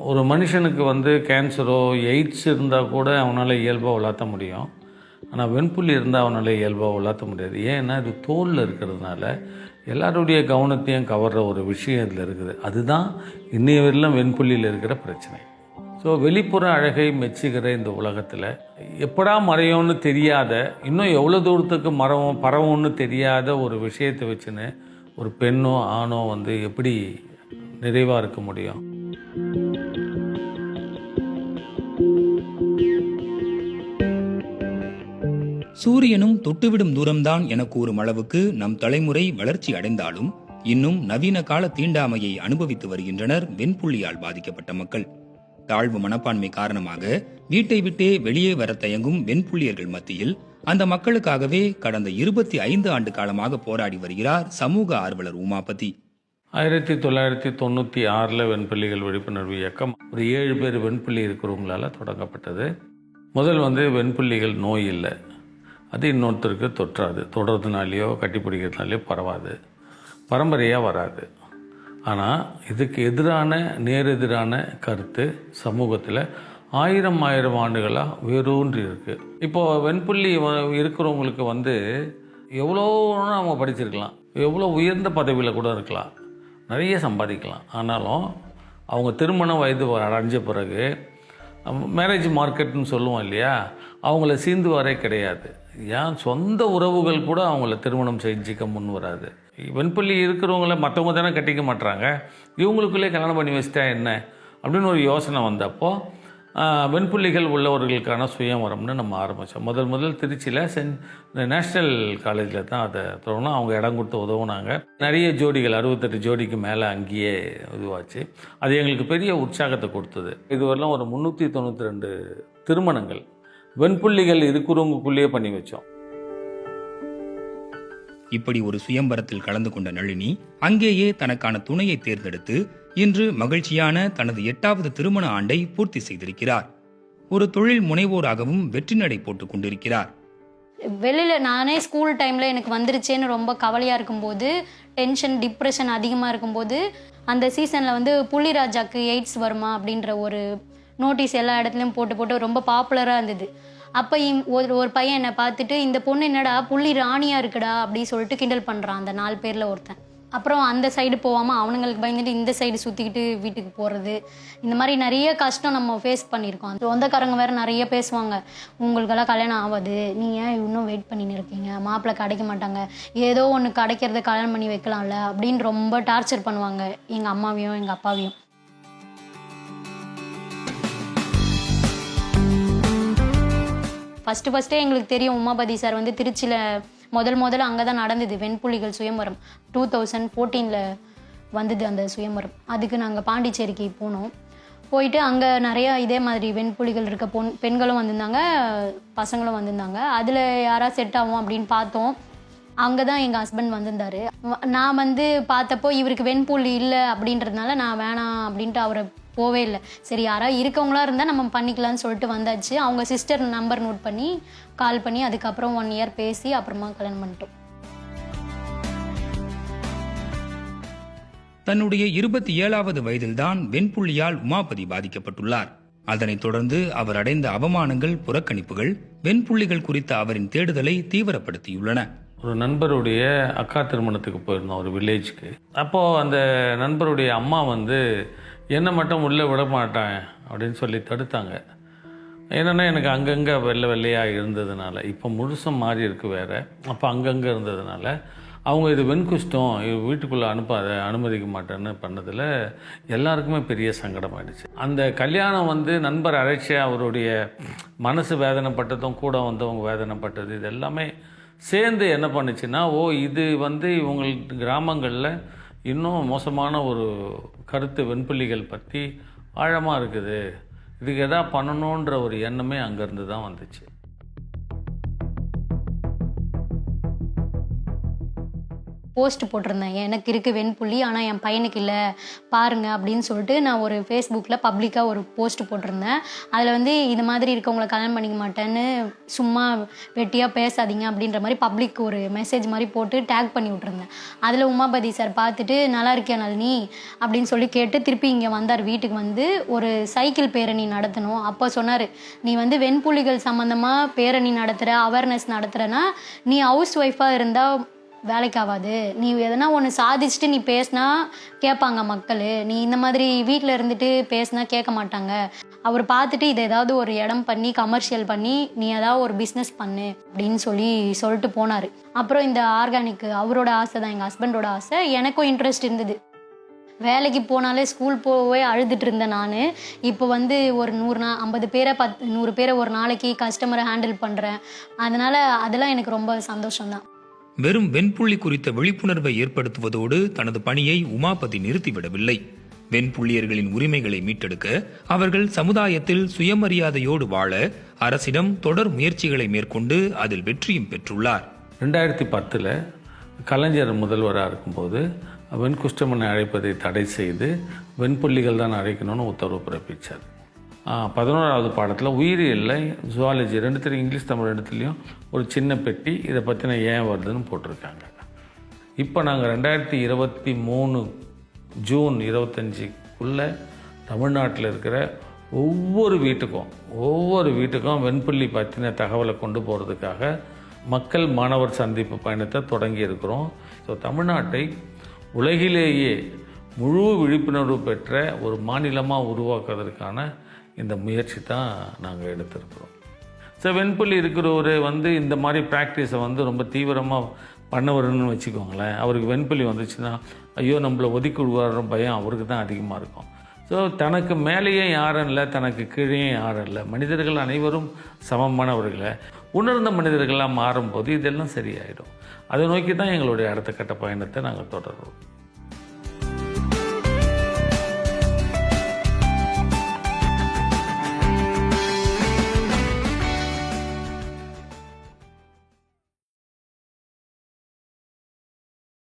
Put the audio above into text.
ஒரு மனுஷனுக்கு வந்து கேன்சரோ எய்ட்ஸ் இருந்தால் கூட அவனால் இயல்பாக வளர்த்த முடியும். ஆனால் வெண்புள்ளி இருந்தால் அவனால் இயல்பாக வளர்த்த முடியாது. ஏன்னா இது தோலில் இருக்கிறதுனால எல்லாருடைய கவனத்தையும் கவர்ற ஒரு விஷயம் இதில் இருக்குது. அதுதான் இன்னைய வரையிலும் வெண்புள்ளியில் இருக்கிற பிரச்சனை. ஸோ வெளிப்புற அழகை மெச்சுகிற இந்த உலகத்தில் எப்படா மறையும்னு தெரியாத, இன்னும் எவ்வளோ தூரத்துக்கு பரவும்னு தெரியாத ஒரு விஷயத்தை வச்சுன்னு ஒரு பெண்ணோ ஆணோ வந்து எப்படி நிறைவாக இருக்க முடியும்? சூரியனும் தொட்டுவிடும் தூரம்தான் என கூறும் அளவுக்கு நம் தலைமுறை வளர்ச்சி அடைந்தாலும் இன்னும் நவீன கால தீண்டாமையை அனுபவித்து வருகின்றனர் வெண்புள்ளியால் பாதிக்கப்பட்ட மக்கள். தாழ்வு மனப்பான்மை காரணமாக வீட்டை விட்டே வெளியே வர தயங்கும் வெண்புள்ளியர்கள் மத்தியில் அந்த மக்களுக்காகவே கடந்த 25 ஆண்டு காலமாக போராடி வருகிறார் சமூக ஆர்வலர் உமாபதி. 1996 வெண்புள்ளிகள் விழிப்புணர்வு இயக்கம் ஒரு 7 பேர் வெண்புள்ளி இருக்கிறவங்களால தொடங்கப்பட்டது. முதல் வந்து வெண்புள்ளிகள் நோய் இல்லை, அது இன்னொருத்தருக்கு தொற்றாது, தொடர்றதுனாலையோ கட்டிப்பிடிக்கிறதுனாலையோ பரவாது, பரம்பரையாக வராது. ஆனால் இதுக்கு எதிரான நேரெதிரான கருத்து சமூகத்தில் ஆயிரம் ஆண்டுகளாக வேரூன்றி இருக்குது. இப்போது வெண்புள்ளி இருக்கிறவங்களுக்கு வந்து எவ்வளோ அவங்க படிச்சிருக்கலாம், எவ்வளோ உயர்ந்த பதவியில் கூட இருக்கலாம், நிறைய சம்பாதிக்கலாம். ஆனாலும் அவங்க திருமண வயது அடைஞ்ச பிறகு மேரேஜ் மார்க்கெட்னு சொல்லுவோம் இல்லையா, அவங்கள சீந்து வரே கிடையாது. ஏன் சொந்த உறவுகள் கூட அவங்கள திருமணம் செஞ்சுக்க முன் வராது. வெண்புள்ளி இருக்கிறவங்கள மற்றவங்க தானே கட்டிக்க மாட்டுறாங்க, இவங்களுக்குள்ளே கல்யாணம் பண்ணி வச்சிட்டா என்ன அப்படின்னு ஒரு யோசனை வந்தப்போ வெண்புள்ளிகள் உள்ளவர்களுக்கான சுயவரம்னு நம்ம ஆரம்பித்தோம். முதல் திருச்சியில் நேஷ்னல் காலேஜில் தான் அதை தொடங்கினோம். அவங்க இடம் கொடுத்து உதவுனாங்க. நிறைய ஜோடிகள் 68 ஜோடிக்கு மேலே அங்கேயே இதுவாச்சு. அது எங்களுக்கு பெரிய உற்சாகத்தை கொடுத்தது. இதுவரையிலும் ஒரு 392 திருமணங்கள் வெண்புள்ளிகள் இருக்கிறவங்களுக்குள்ளேயே பண்ணி வச்சோம். இப்படி ஒரு சுயம்பரத்தில் கலந்து கொண்ட நளினி அங்கேயே தனக்கான துணையை தேர்ந்தெடுத்து இன்று மகிழ்ச்சியான தனது 8வது திருமண ஆண்டை பூர்த்தி செய்திருக்கிறார். ஒரு தொழில் முனைவோராகவும் வெற்றி நடை போட்டுக் கொண்டிருக்கிறார். வெளியில நானே ஸ்கூல் டைம்ல எனக்கு வந்துருச்சேன்னு ரொம்ப கவலையா இருக்கும்போது, டென்ஷன் டிப்ரெஷன் அதிகமாக இருக்கும்போது, அந்த சீசன்ல வந்து புள்ளிராஜாக்கு எய்ட்ஸ் வருமா அப்படின்ற ஒரு நோட்டீஸ் எல்லா இடத்துலையும் போட்டு ரொம்ப பாப்புலராக இருந்தது. அப்போ ஒரு பையன் என்னை பார்த்துட்டு, இந்த பொண்ணு என்னடா புள்ளி ராணியாக இருக்குடா அப்படி சொல்லிட்டு கிண்டல் பண்ணுறான் அந்த 4 பேரில் ஒருத்தன். அப்புறம் அந்த சைடு போகாமல் அவனுங்களுக்கு பயந்துட்டு இந்த சைடு சுற்றிக்கிட்டு வீட்டுக்கு போகிறது, இந்த மாதிரி நிறைய கஷ்டம் நம்ம ஃபேஸ் பண்ணியிருக்கோம். சொந்தக்காரங்க வேறு நிறைய பேசுவாங்க, உங்களுக்கெல்லாம் கல்யாணம் ஆகாது, நீங்கள் இன்னும் வெயிட் பண்ணின்னு இருக்கீங்க, மாப்பிள்ளை கிடைக்க மாட்டாங்க, ஏதோ ஒன்று கிடைக்கிறத கல்யாணம் பண்ணி வைக்கலாம்ல அப்படின்னு ரொம்ப டார்ச்சர் பண்ணுவாங்க எங்கள் அம்மாவையும் எங்கள் அப்பாவையும். ஃபஸ்ட்டே எங்களுக்கு தெரியும், உமாபதி சார் வந்து திருச்சியில் முதல்ல அங்கே தான் நடந்தது வெண்புள்ளிகள் சுயம்பரம். 2014 வந்தது அந்த சுயம்பரம். அதுக்கு நாங்கள் பாண்டிச்சேரிக்கு போனோம். போயிட்டு அங்கே நிறையா இதே மாதிரி வெண்புள்ளிகள் இருக்க பெண்களும் வந்திருந்தாங்க, பசங்களும் வந்திருந்தாங்க. அதில் யாராவது செட் ஆகும் அப்படின்னு பார்த்தோம். அங்கே தான் எங்கள் ஹஸ்பண்ட் வந்திருந்தார். நான் வந்து பார்த்தப்போ இவருக்கு வெண்புள்ளி இல்லை அப்படின்றதுனால நான் வேணாம் அப்படின்ட்டு அவரை போவே இல்லை. சரி, யாராவது இருக்கவங்களா இருந்தால் நம்ம பண்ணிக்கலாம்னு சொல்லிட்டு வந்தாச்சு. அவங்க சிஸ்டர் நம்பர் நோட் பண்ணி கால் பண்ணி அதுக்கப்புறம் 1 இயர் பேசி அப்புறமா கல்யாணம் பண்ணிட்டோம். தன்னுடைய 27வது வயதில்தான் வெண்புள்ளியால் உமாபதி பாதிக்கப்பட்டுள்ளார். அதனைத் தொடர்ந்து அவர் அடைந்த அவமானங்கள், புறக்கணிப்புகள் வெண்புள்ளிகள் குறித்த அவரின் தேடுதலை தீவிரப்படுத்தியுள்ளன. ஒரு நண்பருடைய அக்கா திருமணத்துக்கு போயிருந்தோம் ஒரு வில்லேஜுக்கு. அப்போது அந்த நண்பருடைய அம்மா வந்து என்னை மட்டும் உள்ளே விட மாட்டேன் அப்படின்னு சொல்லி தடுத்தாங்க. என்னென்னா எனக்கு அங்கங்கே வெள்ளையாக இருந்ததுனால, இப்போ முழுசும் மாறி இருக்கு வேறு, அப்போ அங்கங்கே இருந்ததுனால அவங்க இது வெண்குஷ்டம், வீட்டுக்குள்ளே அனுமதிக்க மாட்டேன்னு பண்ணதில் எல்லாருக்குமே பெரிய சங்கடமாயிடுச்சு. அந்த கல்யாணம் வந்து நண்பர் அழைச்சி அவருடைய மனசு வேதனைப்பட்டதும் கூட வந்தவங்க வேதனைப்பட்டது, இது எல்லாமே சேர்ந்து என்ன பண்ணுச்சுன்னா, இது வந்து இவங்களுக்கு கிராமங்களில் இன்னும் மோசமான ஒரு கருத்து வெண்புள்ளிகள் பற்றி ஆழமாக இருக்குது, இதுக்கு எதாவது பண்ணணுன்ற ஒரு எண்ணமே அங்கேருந்து தான் வந்துச்சு. போஸ்ட் போட்டிருந்தேன், எனக்கு இருக்குது வெண்புள்ளி, ஆனால் என் பையனுக்கு இல்லை பாருங்க அப்படின்னு சொல்லிட்டு நான் ஒரு ஃபேஸ்புக்கில் பப்ளிக்காக ஒரு போஸ்ட் போட்டிருந்தேன். அதில் வந்து இது மாதிரி இருக்கவங்கள கல்யாணம் பண்ணிக்க மாட்டேன்னு சும்மா வெட்டியாக பேசாதீங்க அப்படின்ற மாதிரி பப்ளிக் ஒரு மெசேஜ் மாதிரி போட்டு டேக் பண்ணி விட்ருந்தேன். அதில் உமாபதி சார் பார்த்துட்டு நல்லா இருக்கியா நளினி அப்படின்னு சொல்லி கேட்டு திருப்பி இங்கே வந்தார். வீட்டுக்கு வந்து ஒரு சைக்கிள் பேரணி நடத்தணும். அப்போ சொன்னார், நீ வந்து வெண்புள்ளிகள் சம்மந்தமாக பேரணி நடத்துகிற, அவேர்னஸ் நடத்துகிறேன்னா நீ ஹவுஸ் ஒய்ஃபாக இருந்தால் வேலைக்கு ஆகாது, நீ எதனா ஒன்று சாதிச்சுட்டு நீ பேசினா கேட்பாங்க மக்கள், நீ இந்த மாதிரி வீட்டில் இருந்துட்டு பேசினா கேட்க மாட்டாங்க. அவர் பார்த்துட்டு இதை ஏதாவது ஒரு இடம் பண்ணி கமர்ஷியல் பண்ணி நீ ஏதாவது ஒரு பிஸ்னஸ் பண்ணு அப்படின்னு சொல்லிட்டு போனார். அப்புறம் இந்த ஆர்கானிக் அவரோட ஆசை தான், எங்கள் ஹஸ்பண்டோட ஆசை. எனக்கும் இன்ட்ரெஸ்ட் இருந்தது. வேலைக்கு போனாலே ஸ்கூல் போவே அழுதுட்டு இருந்தேன் நான். இப்போ வந்து ஒரு 50 பேரை 100 பேரை ஒரு நாளைக்கு கஸ்டமரை ஹேண்டில் பண்ணுறேன். அதனால் அதெல்லாம் எனக்கு ரொம்ப சந்தோஷம்தான். வெறும் வெண்புள்ளி குறித்த விழிப்புணர்வை ஏற்படுத்துவதோடு தனது பணியை உமாபதி நிறுத்திவிடவில்லை. வெண்புள்ளியர்களின் உரிமைகளை மீட்டெடுக்க, அவர்கள் சமுதாயத்தில் சுயமரியாதையோடு வாழ அரசிடம் தொடர் முயற்சிகளை மேற்கொண்டு அதில் வெற்றியும் பெற்றுள்ளார். 2010 கலைஞர் முதல்வராக இருக்கும்போது வெண்குஷ்டமனை அழைப்பதை தடை செய்து வெண்புள்ளிகள் தான் அழைக்கணும்னு உத்தரவு பிறப்பித்தார். 11வது பாடத்தில் உயிரியலில் ஜுவாலஜி ரெண்டுத்துலையும், இங்கிலீஷ் தமிழ் ரெண்டுத்துலேயும் ஒரு சின்ன பெட்டி இதை பற்றின ஏன் வருதுன்னு போட்டிருக்காங்க. இப்போ நாங்கள் 2023 ஜூன் 25க்குள்ளே தமிழ்நாட்டில் இருக்கிற ஒவ்வொரு வீட்டுக்கும் வெண்புள்ளி பற்றின தகவலை கொண்டு போகிறதுக்காக மக்கள் மாணவர் சந்திப்பு பயணத்தை தொடங்கி இருக்கிறோம். ஸோ தமிழ்நாட்டை உலகிலேயே முழு விழிப்புணர்வு பெற்ற ஒரு மாநிலமாக உருவாக்குவதற்கான இந்த முயற்சி தான் நாங்கள் எடுத்திருக்கிறோம். ஸோ வெண்புள்ளி இருக்கிறவரை வந்து இந்த மாதிரி ப்ராக்டிஸை வந்து ரொம்ப தீவிரமாக பண்ணவருன்னு வச்சுக்கோங்களேன். அவருக்கு வெண்புள்ளி வந்துச்சுன்னா ஐயோ நம்மளை ஒதுக்கி விடுவார பயம் அவருக்கு தான் அதிகமாக இருக்கும். ஸோ தனக்கு மேலேயே யாரும் இல்லை, தனக்கு கீழே யாரும் இல்லை, மனிதர்கள் அனைவரும் சமமானவர்களை உணர்ந்த மனிதர்களாக மாறும்போது இதெல்லாம் சரியாயிடும். அதை நோக்கி தான் எங்களுடைய அடுத்த கட்ட பயணத்தை நாங்கள் தொடர்றோம்.